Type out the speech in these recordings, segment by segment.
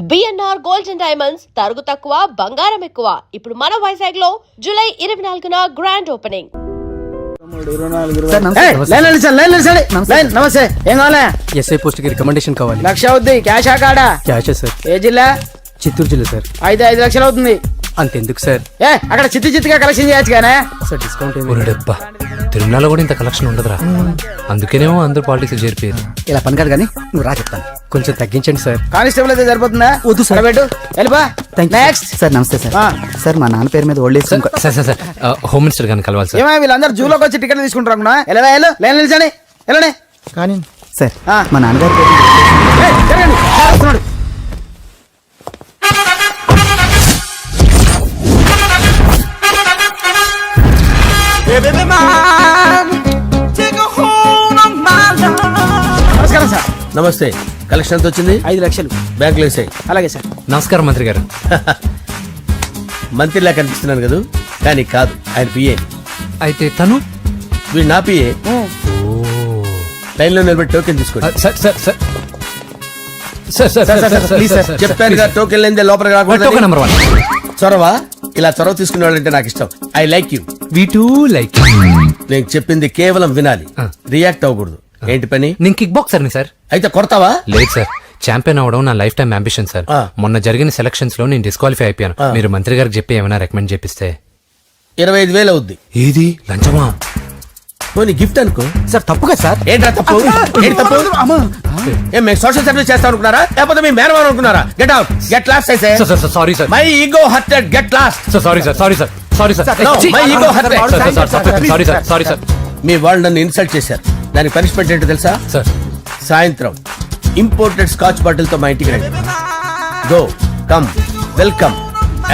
BNR gold and diamonds తరుగు తక్కువ బంగారం ఎక్కువ. ఇప్పుడు మన వైజాగ్ లో జూలై 24న గ్రాండ్ ఓపెనింగ్. నమస్తే, ఏం కావాలా? ఎస్ఐ పోస్ట్ కి రికమెండేషన్ కావాలి. 1,00,000 అవుద్ది. క్యాషా కాడా? క్యాషే సార్. ఏ జిల్లా? చిత్తూరు జిల్లా సార్. అయితే 5 లక్షలు అవుతుంది. అంతెందుకు సార్? అక్కడ చిత్తుగా కలెక్షన్ చేయొచ్చు కానీ సార్ డిస్కౌంట్ డబ్బా తిరుమలలో కూడా ఇంత కలెక్షన్ ఉండదురా. అందుకేనేమో అందరు పాలిటిక్స్ చేరిపోయారు. ఇలా పని కాదు కానీ నువ్వు రా చెప్తాను. కొంచెం తగ్గించండి సార్. కానిస్టేబుల్ అయితే సరిపోతుందా? వద్దు సార్. పెట్టు వెళ్ళిపా. నెక్స్ట్ సార్ నమస్తే సార్. సార్ మా నాన్న పేరు మీద old age sir sir sir home minister గారిని కలవాలి సార్. ఏమో వీళ్ళందరూ జూలోకి వచ్చి టికెట్ తీసుకుంటారు అనుకున్నా. లైన్ నిలిచండి, వెళ్ళండి. కానీ సార్ మా నాన్నగారి పేరు వస్తున్నాడు. నమస్కారం సార్. నమస్తే. కలెక్షన్ ఎంత వచ్చింది? 5 లక్షలు బ్యాంకులో వేసాయి. అలాగే సార్. నమస్కారం మంత్రి గారు. మంత్రిలా కనిపిస్తున్నాను కదా, కానీ కాదు, ఆయన పిఏ. అయితే తను వీడు నా పిఏ. లైన్ లో నిలబెట్టి టోకెన్ తీసుకోండి. Sir sir sir sir sir sir please sir చెప్పాను కదా, టోకెన్ లేనిదే లోపలికి రాకూడదు. Token number 1. చొరవ, ఇలా చొరవ తీసుకునే వాళ్ళంటే నాకు ఇష్టం. I like you. We two like. నేను చెప్పింది కేవలం వినాలి, రియాక్ట్ అవ్వకూడదు. ఏంటి పని? నేను కిక్ బాక్సర్ని సార్. అయితే కొడతావా? లేదు సార్, ఛాంపియన్ అవడం నా లైఫ్ టైం అంబిషన్ సార్. మొన్న జరిగిన సెలక్షన్స్ లో నేను డిస్క్వాలిఫై అయిపోయాను. మీరు మంత్రి గారికి చెప్పి ఏమైనా రికమెండ్ చేపిస్తే. 25,000 అవుద్ది. ఏది లంచమా? పోనీ గిఫ్ట్ అనుకో. సార్ తప్పుగా సార్. ఏంట్రా తప్పు? ఏంటి తప్పు? ఏం మేము సోషల్ సర్వీస్ చేస్తాం అనుకున్నారా, లేకపోతే మీ మేనమాన్ అనుకున్నారా? Get out, get lost. అయితే sorry sir, my ego hurted, get lost. Sorry sir, sorry sir, sorry sir, my ego hurted. Sorry sir, sorry sir. మీ వాళ్ళు నన్ను ఇన్సల్ట్ చేశారు. దానికి పనిష్మెంట్ ఏంటో తెలుసా? సార్ సాయంత్రం ఇంపోర్టెడ్ స్కాచ్ బాటిల్ తో మా ఇంటికి రండి. Go come welcome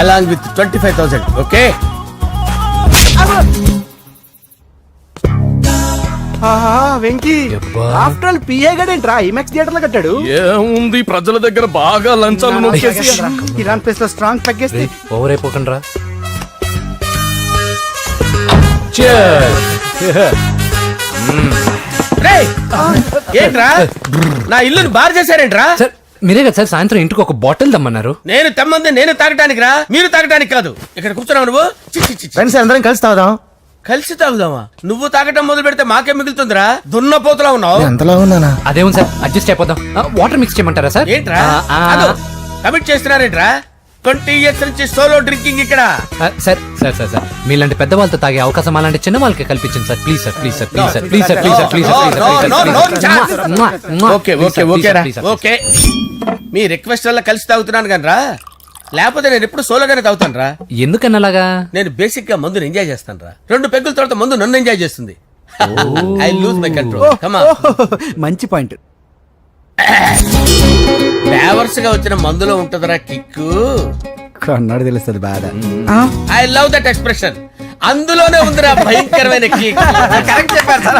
along with 25,000. Okay? Venky after all PA గడేంట్రా ఇమెక్స్ థియేటర్ లో కట్టాడు. ఏముంది, ప్రజల దగ్గర బాగా లంచాలు నొక్కేసి ఇరాన్ ప్లేస్ లో స్ట్రాంగ్ తగ్గేస్తే ఓవర్ అయిపోకండి రా. ఏంట్రా నా ఇల్లుని బార్ చేశారేంట్రా? సార్ మీరే కదా సార్ సాయంత్రం ఇంటికి ఒక బాటిల్ దమ్మన్నారు. నేను తెమ్మంది నేను తాగటానికి రా, మీరు తాగటానికి కాదు. ఇక్కడ కూర్చున్నావు నువ్వు. ఫ్రెండ్స్ అందరం కలిసి తాగుదాం. కలిసి తాగుదామా? నువ్వు తాగటం మొదలు పెడితే మాకే మిగులుతుందిరా. దున్నపోతులా ఉన్నావు. ఎంతలా ఉన్నానా? అదేం సార్, అడ్జస్ట్ అయిపోదాం. వాటర్ మిక్స్ చేయమంటారా సార్? ఏంట్రా కమిట్ చేస్తున్నారేంట్రా? 20 years నుంచి సోలో డ్రింకింగ్ ఇక్కడ. సార్ సార్ సార్ సార్ మీలాంటి పెద్ద వాళ్ళతో తాగే అవకాశం అలాంటి చిన్న వాళ్ళకి కల్పించండి sir. Please sir, please sir, please sir, please sir, please sir, please sir. Okay okay okay రా, ఓకే. మీ రిక్వెస్ట్ వల్ల కలిసి తాగుతున్నాను కానీ రా, లేకపోతే నేను ఎప్పుడు సోలోగానే తాగుతాను రా. ఎందుకన్నా అలాగా? నేను బేసిక్ గా మందుని ఎంజాయ్ చేస్తాను రా. 2 పెగ్గుల తర్వాత మందు నన్ను ఎంజాయ్ చేస్తుంది. I lose my control. Come on. మంచి పాయింట్. ఫ్లేవర్స్ గా వచ్చిన మందులో ఉంటదరా కిక్కు. కన్నాడు తెలుస్తుంది బాధ. I love that expression. అందులోనే ఉందిరా భయంకరమైన కిక్. కరెక్ట్ చెప్పారు సార్.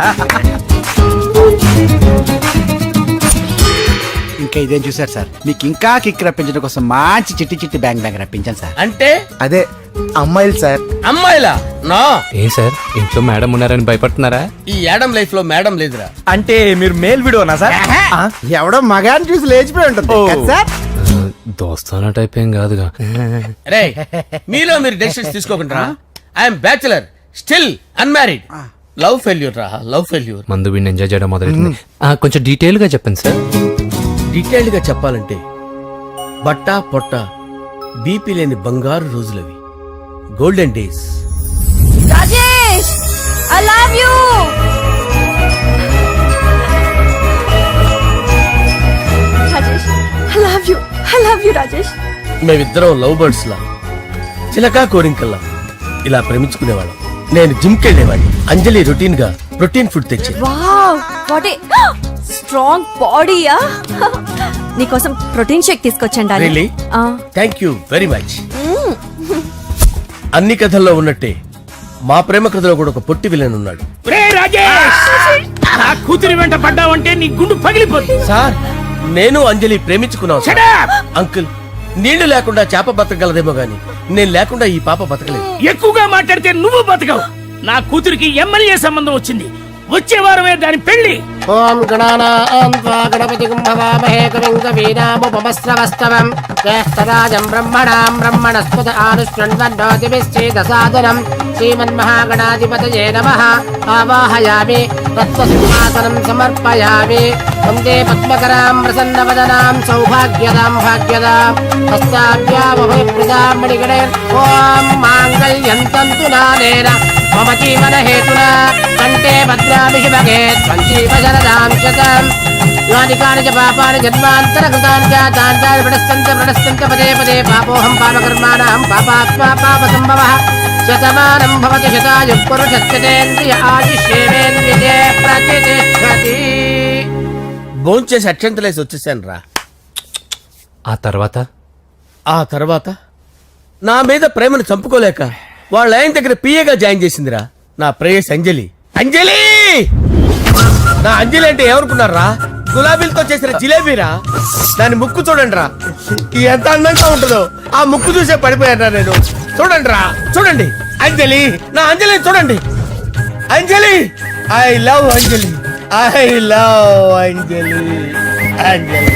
ఇంకా ఇదేం చూసారు సార్, మీకు ఇంకా కిక్ రప్పించడం కోసం మంచి చిట్టి చిట్టి బ్యాంగ్ బ్యాంగ్ రప్పించాను సార్. అంటే అదే అమ్మాయిలు సార్. అమ్మాయిలా? నా ఏం సార్ ఇంట్లో మేడం ఉన్నారని భయపడుతున్నారా? ఈ యాడమ్ లైఫ్ లో మేడం లేదురా. అంటే మీరు మేల్ వీడియోనా సార్? ఎవడో మగాన్ని చూసి లేచిపోయి ఉంటుంది సార్. దోస్తానా టైప్ ఏం కాదుగా. రే మీలో మీరు డెసిషన్స్ తీసుకోకుండా. I'm bachelor, still unmarried. Love failure రా, లవ్ ఫెయిల్యూర్. మందు వీడిని ఎంజాయ్ చేయడం మొదలైంది. కొంచెం డీటెయిల్ గా చెప్పండి సార్. డీటెయిల్డ్ గా చెప్పాలంటే బట్టా పొట్ట బీపీ లేని బంగారు రోజులవి, golden days. Rajesh, I love you. Rajesh, I love you. I love you, Rajesh. మేమిద్దరం లవ్ బర్డ్స్ లా, చిలకా కోరింకల్లా ఇలా ప్రేమించుకునేవాళ్ళం. నేను జిమ్ కెళ్ళేవాడిని. అంజలి రొటీన్ గా ప్రోటీన్ ఫుడ్ తెచ్చి. వావ్, వాట్ ఏ స్ట్రాంగ్ బాడీయా. నీకోసం ప్రోటీన్ షేక్ తీసుకొచ్చండి. Really? Thank you very much. అన్ని కథల్లో ఉన్నట్టే మా ప్రేమ కథలో కూడా ఒక పొట్టి విలన్ ఉన్నాడు. కూతురి వెంట పడ్డావంటే నీ గుండు పగిలిపోతుంది. సార్ నేను అంజలి ప్రేమించుకున్నాను. అంకుల్, నీళ్లు లేకుండా చేప బతకగలదేమో గాని నేను లేకుండా ఈ పాప బతకలేదు. ఎక్కువగా మాట్లాడితే నువ్వు బతకవు. నా కూతురికి ఎమ్మెల్యే సంబంధం వచ్చింది. వచ్చే వారమే దాని పెళ్లి. ఓం గణానాం త్వా గణపతిం భవామహే కవిం కవీనాముపమస్రవస్తవం జ్యేష్ఠరాజం బ్రహ్మణాం బ్రహ్మణస్పద ఆనుష్ణ్వన్నోతిభిశ్చేదసాదనం శ్రీమన్మహాగణాధిపతయే నమః ఆవాహయామి తత్వసింహాసనం సమర్పయామి వందే పద్మకరాం ప్రసన్నవదనాం సౌభాగ్యదాం భాగ్యదాం హస్తాభ్యామభయప్రదాం మణిగణే ఓం మాంగళ్యం తంతు నానేన మమ జీవన హేతునా కంటే భద్రామి శుభగే సంజీవ శరదాం శతం యాని కాని చ పాపాని జన్మాంతరకృతాని జాతాని ప్రణశ్యంత పదే పదే పాపోహం పాపకర్మాణం పాపాత్మా పాపసంభవః శతమానం భవతి శతాయుః పురుషస్యతేంద్రియ ఆయుష్యేంద్రియే ప్రతిష్టతి. భోంచేసి అక్షంతలేసి వచ్చేసాను రా. ఆ తర్వాత నా మీద ప్రేమను చంపుకోలేక వాళ్ళ ఆయన దగ్గర పిఏగా జాయిన్ చేసిందిరా నా ప్రేయస్ అంజలి. అంజలి నా అంజలి అంటే ఏమనుకున్నారా? గులాబీలతో చేసిన జిలేబీరా. దాని ముక్కు చూడండి రా, ఎంత అందంగా ఉంటుందో. ఆ ముక్కు చూసే పడిపోయారా నేను. చూడండి రా, చూడండి అంజలి, నా అంజలి చూడండి. Anjali, I love Anjali, I love Anjali. Anjali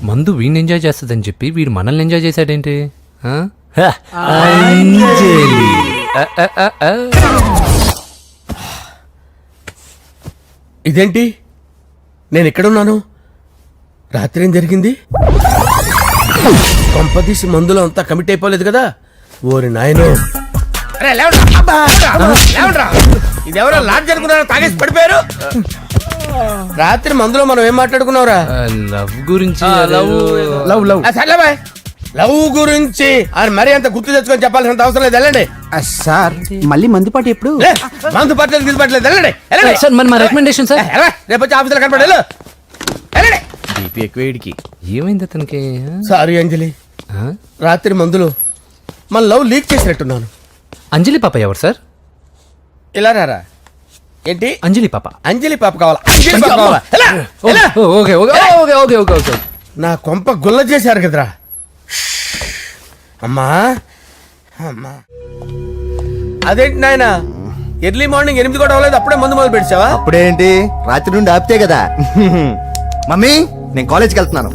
మందు వీడిని ఎంజాయ్ చేస్తుందని చెప్పి వీడు మనల్ని ఎంజాయ్ చేశాడేంటి? ఆ? ఇదేంటి, నేను ఎక్కడున్నాను? రాత్రి ఏం జరిగింది? కొంపదీసి మందులో అంతా కమిట్ అయిపోలేదు కదా? ఓరి నాయనో, ఇదెవరో లాడ్జ్ అనుకున్నారా? తాగేసి పడిపోయారు. రాత్రి మందులో మనం ఏం మాట్లాడుకున్నావురా? లవ్ గురించి సర్లే బాయ్, లవ్ గురించి అని మరీ అంత గుర్తు తెచ్చుకొని చెప్పాల్సినంత అవసరం లేదు. వెళ్ళండి. సార్ మళ్ళీ మందుపాటి ఎప్పుడు? లే, మందు పట్టలేదు గిల్లు పట్టలేదు. వెళ్ళండి, వెళ్ళండి. సార్ మరి మా రికమెండేషన్ సార్. రేపు వచ్చి ఆఫీసులో కనపడి వెళ్ళు. వెళ్ళండి. ఏమైంది అతనికి? సారీ అంజలి, ఆ? రాత్రి మందులో మన లవ్ లీక్ చేసినట్టున్నాను. అంజలి పాప ఎవరు సార్? ఇలా రారా. ఏంటి అంజలి పాప? అంజలి పాప కావాలా? అంజలి పాప కావాలా? ఎలా? ఎలా? Okay okay okay okay okay okay. నా కొంప గుల్ల చేశారు కదరా. అమ్మా అమ్మా, అదేంటి నాయన, ఎర్లీ మార్నింగ్ 8 కూడా అవ్వలేదు, అప్పుడే మందు మొదలు పెడిచావా? అప్పుడేంటి, రాత్రి నుండి ఆపితే కదా. మమ్మీ, నేను కాలేజ్కి వెళ్తున్నాను.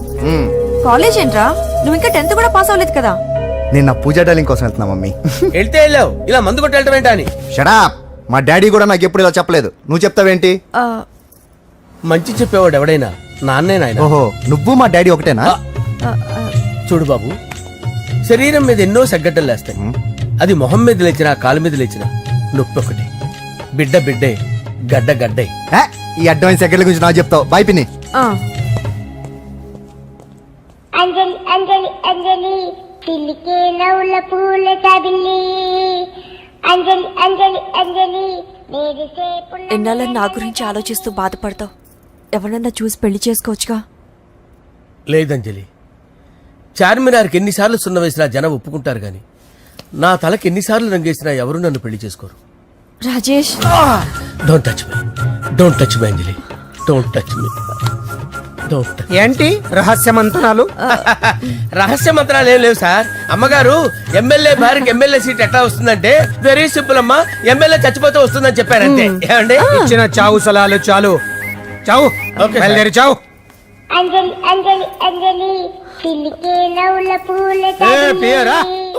కాలేజ్ ఏంట్రా, నువ్వు ఇంకా 10th కూడా పాస్ అవ్వలేదు కదా. నేను నా పూజా డాలింగ్ కోసం వెళ్తున్నా మమ్మీ. వెళ్తే వెళ్ళావు, ఇలా మందు కొట్టి వెళ్ళటం ఏంటా అని. షడా, మా డాడీ కూడా నాకు ఎప్పుడు ఇలా చెప్పలేదు. నువ్వు చెప్తావేంటి? ఆ, మంచి చెప్పేవాడు ఎవడైనా నాన్నే నాయన. ఓహో, నువ్వు మా డాడీ ఒకటేనా? ఆ, ఆ, చూడు బాబు, శరీరం మీద ఎన్నో సగ్గడ్డలు లేస్తాయి. అది మొహం మీద లేచినా కాలు మీద లేచినా నొప్పి ఒకటి. బిడ్డ బిడ్డే, గడ్డ గడ్డే. ఏ, ఈ అడ్వాన్స్ సెకండ్ల గురించి నాకు చెప్తావు. బాయ్ పిన్ని. ఆ. అంజలి అంజలి అంజలి పిల్లికే నవ్వుల పూల తబిల్లి అంజలి అంజలి అంజలి ఎన్నాళ్ళ నా గురించి ఆలోచిస్తూ బాధపడతావు. ఎవరన్నా చూసి పెళ్లి చేసుకోవచ్చుగా. లేదంజలి, చార్మినార్కి ఎన్నిసార్లు సున్న వేసినా జనం ఒప్పుకుంటారు గాని నా తలకి ఎన్నిసార్లు రంగేసినా ఎవరు నన్ను పెళ్లి చేసుకోరు. Rajesh, don't touch me, don't touch me Anjali, don't touch me, don't touch. ఏంటి రహస్య మంతనాలు? రహస్య మంత్రాలు ఏం లేవు సార్. అమ్మగారు ఎమ్మెల్యే భార్యకి ఎమ్మెల్యే సీట్ ఎట్లా వస్తుందంటే వెరీ సింపుల్ అమ్మా, ఎమ్మెల్యే చచ్చిపోతే వస్తుందని చెప్పారంతే. ఏమండి? ఇచ్చిన చావు సలాలు చాలు. చావు, ఓకే బయలుదేరి చావు. అంజలి అంజలి అంజలి పిల్లికే నవ్వుల పూల తబిల్లి